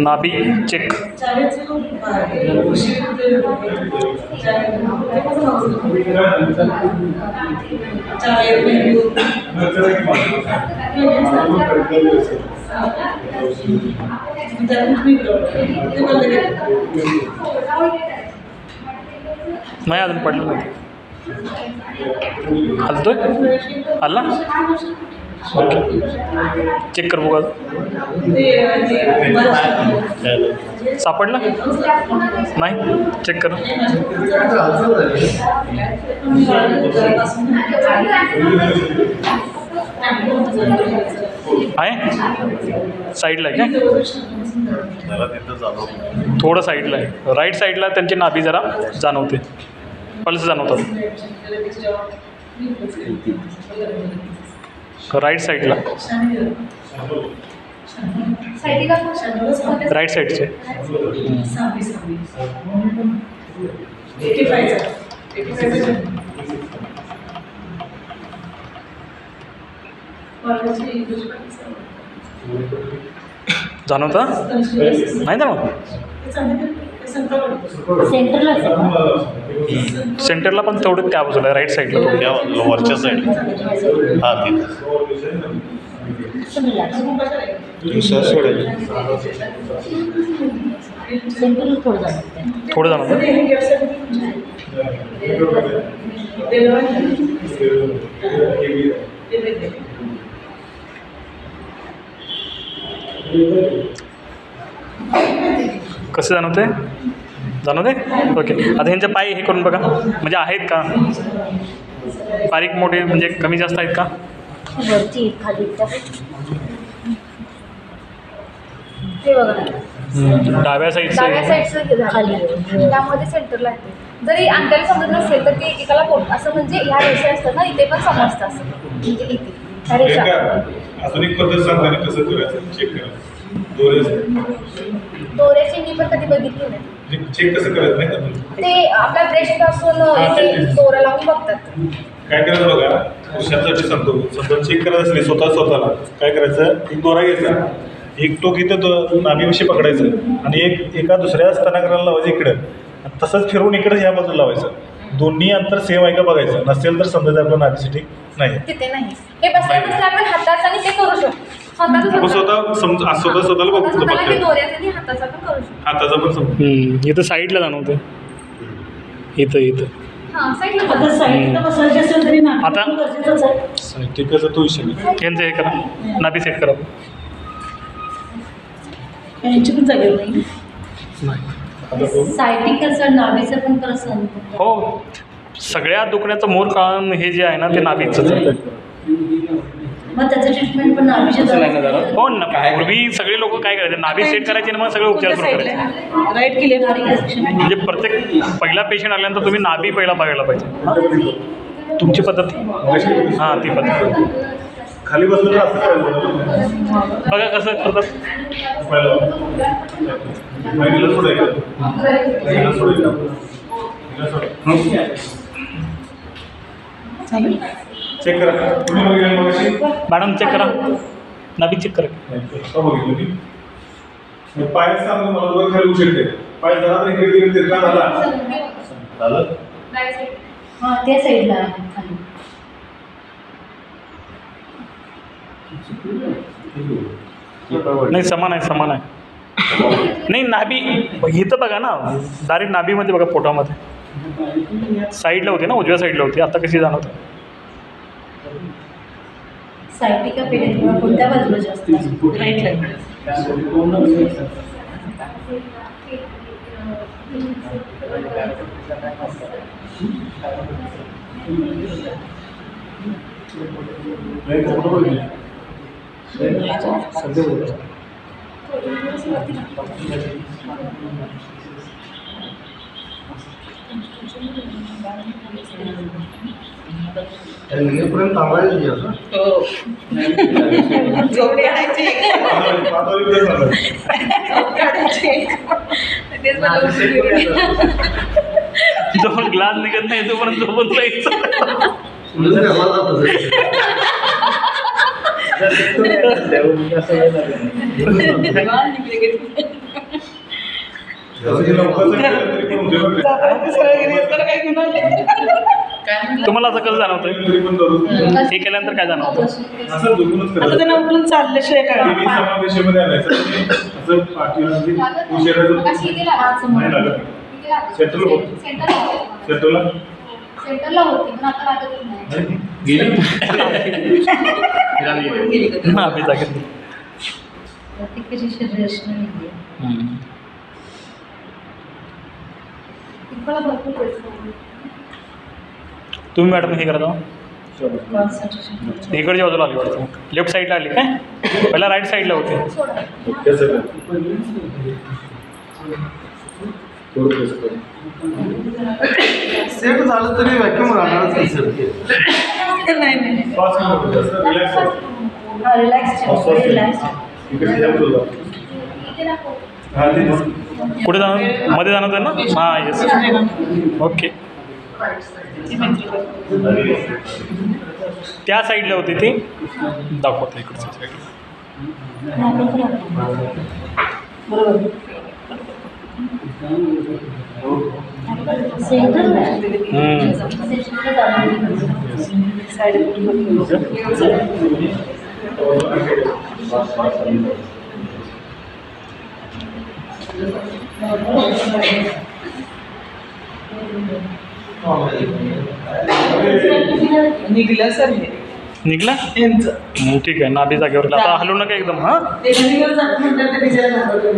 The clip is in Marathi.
नाभी चेक. नाही अजून पडलं नाही. हलतोय हल्ला. ओके चेक कर बघा. सापडला नाही. चेक कर. आहे साईडला आहे काय. थोडं साईडला आहे. राईट साईडला त्यांची नाभी जरा जाणवते. पल्स जाणवतात राईट साईडला. राईट साईडचे. जाणवता नाही जाणवत. सेंटरला पण तेवढं त्या बाजूला राईट साईडला थोडं वरच्या साईड. हां थोडं जाणवतं. कसं जाणवते. जाणवते. ओके आता ह्यांचे पाय हे करून बघा. म्हणजे आहेत का बारीक मोठे म्हणजे कमी जास्त आहेत का. डाव्या साईडचं खाली त्यामध्ये सेंटरला येते. जरी अंगाला समजत नसेल तर ते एकाला पोट असं म्हणजे ह्या रेषा असतात ना इथे पण समजतं असं म्हणजे इथे ह्या रेषा. अजून एक पद्धत सांगताना कसं करायचं चेक करायचं. दोऱ्याची मी पण कधी बघितली नाही. चेक कसं करायचं नाही का ते आपल्या ब्रेस्ट पासून दोरा लावून बघतात. काय करायचं बघा. पुरुषांसाठी सांगतो. समजा चेक करायचं असले स्वतःला काय करायचं. एक दोरा घ्यायचा. एक टोक इथं नाभीविषयी पकडायचं आणि एका दुसऱ्या स्तनाग्राला लावायचं इकडं. तसंच फिरवून इकडे ह्या बाजूला लावायचं. दोन्ही अंतर सेम आहे का बघायचं. नसेल तर समजा आपलं नाभीसाठी नाही तिथे नाही. हे बसल्या बसल्या आपण हाताचा आणि ते करू शकतो. स्वतःला बघतो. हाताचा पण करू शकतो. हाताचा पण समजा इथं साईडला जाणवते. इथं आता साहित्य तो विषय यांचं हे करा. नाभी सेट करा. पण जागेवर नाही. सायटिकचं नाभीचं पण कसं. हो सगळ्या दुखण्याचं मूळ कारण हे जे आहे ना ते नाभीचंच आहे. मग त्याचं ट्रीटमेंट पण नाभीच्या. हो ना. पूर्वी सगळे लोक काय करायचे नाभी सेट करायचे आणि मग सगळे उपचार सुरू करायचे. राईट केले म्हणजे प्रत्येक पहिला पेशंट आल्यानंतर तुम्ही नाभी पहिला बघायला पाहिजे. तुमची पद्धत हां ती पद्धत खाली बसलं बघा कसं करतात. चेक करा. मॅडम चेक करा. नाभी चेक करा. पाय सांगतो मला वर खाली उचलते. पाय जरा तर इकडे तिरका झाला. त्या साईडला खाली. नाही समान आहे. नाही नाभी इथं बघा ना. डायरेक्ट नाभीमध्ये बघा पोटामध्ये साईडला होते ना. उजव्या साईडला होती. आता कशी जाणवते. सायटिका पेडेंट कोणत्या बाजूला जास्त. राईटला. पर्यंत थांबायचं जोपर्यंत ग्लास निघत नाही तोपर्यंत झोपून जायचं. तसं लवकर जर केलं तरी पण होते बरं का? तुम्हाला असं कसं जाणवतंय तरी पण दररोज हे केल्यानंतर काय जाणवतं असं दुखूनच आता करायचं. त्यांना उठून चालल्याशिवाय काय टीव्ही समावेशामध्ये आणायचं आणि असं पाठीवर उशिराचं अशी इथे लागत. नाही लागत. इथे लागत. सेंटरला होतं. सेंटरला होते. सेटला सेंटरला होती पण आता लागतच नाही. नाभी जागेत प्रत्येकाची शरीर रचना वेगळी आहे. पिंपळा भरपूर पैसे. तुम्ही मॅडम हे करता Concentration. इकडच्या बाजूला आली वाटतं लेफ्ट साईडला आली काय पहिला राईट साईडला होते सोडा. त्याचं थोडं प्रेस कर. सेट झालं तरी व्हॅक्यूम राहणारच नाही सर नाही नाही पाच मिनिटं जास्त रिलॅक्स हो. हा रिलॅक्स रिलॅक्स इकडे या बाजूला. इथे दाखव. हा, ते कुठे जाणार मध्ये जाणार आहे ना हां येस ओके त्या साईडला होती ती दाखवते इकडच्या साईडला बरोबर सेंटर निघलं सर हे निघला यांचं ठीक आहे नाभी जागेवर आता हलवू नका एकदम हां ते निघून जात म्हणतात ते तिच्या